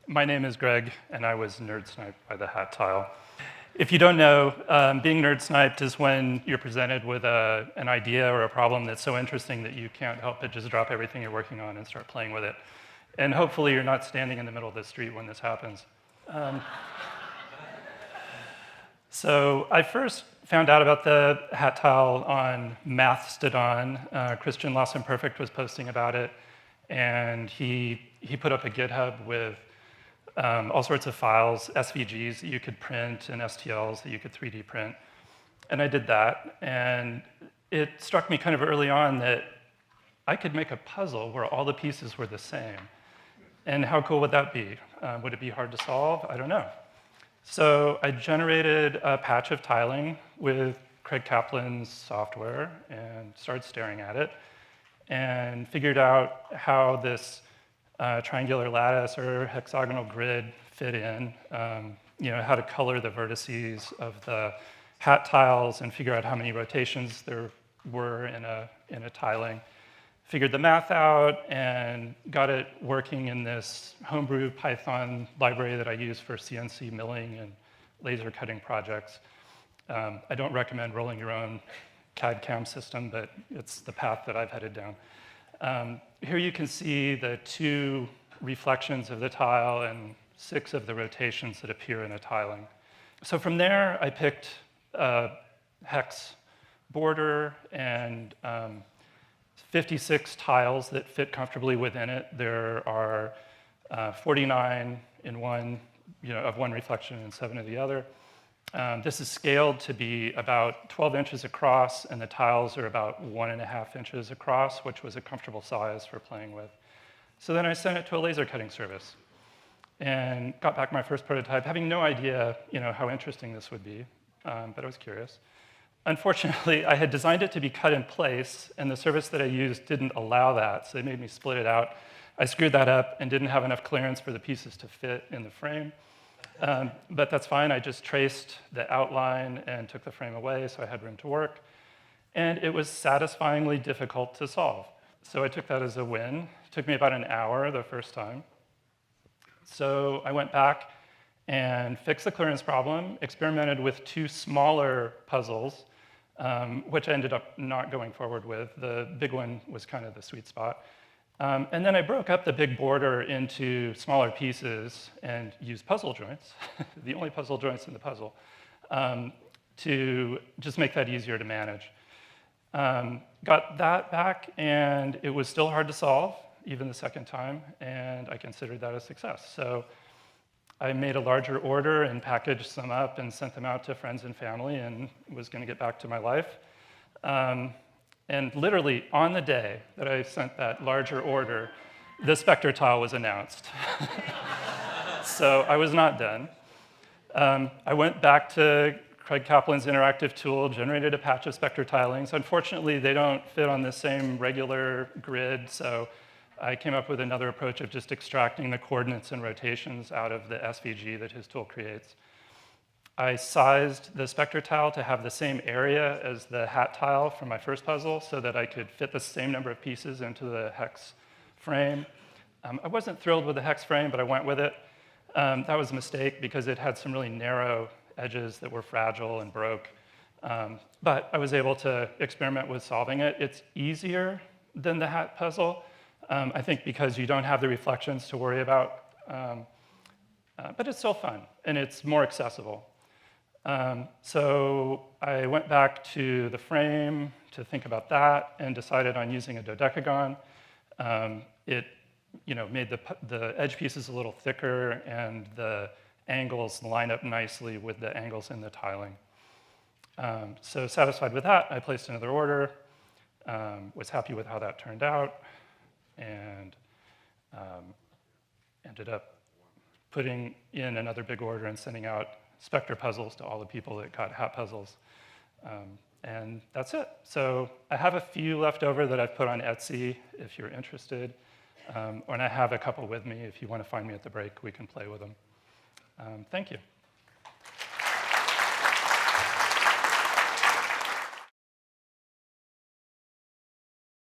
My name is Greg, and I was nerd sniped by the hat tile. If you don't know, being nerd sniped is when you're presented with an idea or a problem that's so interesting that you can't help but just drop everything you're working on and start playing with it. And hopefully you're not standing in the middle of the street when this happens. So I first found out about the hat tile on Mastodon. Christian Lawson Perfect was posting about it, and he put up a GitHub with all sorts of files, SVGs that you could print and STLs that you could 3D print. And I did that, and it struck me kind of early on that I could make a puzzle where all the pieces were the same. And how cool would that be? Would it be hard to solve? I don't know. So I generated a patch of tiling with Craig Kaplan's software and started staring at it and figured out how this triangular lattice or hexagonal grid fit in, how to color the vertices of the hat tiles and figure out how many rotations there were in a tiling. Figured the math out and got it working in this homebrew Python library that I use for CNC milling and laser cutting projects. I don't recommend rolling your own CAD/CAM system, but it's the path that I've headed down. Here you can see the 2 reflections of the tile and 6 of the rotations that appear in a tiling. So from there, I picked a hex border and 56 tiles that fit comfortably within it. There are 49 in one, of one reflection and 7 of the other. This is scaled to be about 12 inches across, and the tiles are about 1.5 inches across, which was a comfortable size for playing with. So then I sent it to a laser cutting service and got back my first prototype, having no idea how interesting this would be, but I was curious. Unfortunately, I had designed it to be cut in place, and the service that I used didn't allow that, so they made me split it out. I screwed that up and didn't have enough clearance for the pieces to fit in the frame. But that's fine. I just traced the outline and took the frame away, so I had room to work. And it was satisfyingly difficult to solve. So I took that as a win. It took me about an hour the first time. So I went back and fixed the clearance problem, experimented with 2 smaller puzzles, which I ended up not going forward with. The big one was kind of the sweet spot. And then I broke up the big border into smaller pieces and used puzzle joints, the only puzzle joints in the puzzle, to just make that easier to manage. Got that back, and it was still hard to solve, even the second time, and I considered that a success. So I made a larger order and packaged some up and sent them out to friends and family and was going to get back to my life. And literally on the day that I sent that larger order, the Spectre tile was announced. So I was not done. I went back to Craig Kaplan's interactive tool, generated a patch of Spectre tilings. Unfortunately, they don't fit on the same regular grid, so I came up with another approach of just extracting the coordinates and rotations out of the SVG that his tool creates. I sized the Spectre tile to have the same area as the hat tile from my first puzzle so that I could fit the same number of pieces into the hex frame. I wasn't thrilled with the hex frame, but I went with it. That was a mistake because it had some really narrow edges that were fragile and broke. But I was able to experiment with solving it. It's easier than the hat puzzle, I think because you don't have the reflections to worry about. But it's still fun, and it's more accessible. So I went back to the frame to think about that and decided on using a dodecagon. It made the edge pieces a little thicker, and the angles line up nicely with the angles in the tiling. So satisfied with that, I placed another order, was happy with how that turned out, and ended up putting in another big order and sending out Spectre puzzles to all the people that got hat puzzles. And that's it. So I have a few left over that I've put on Etsy if you're interested. And I have a couple with me. If you want to find me at the break, we can play with them. Thank you.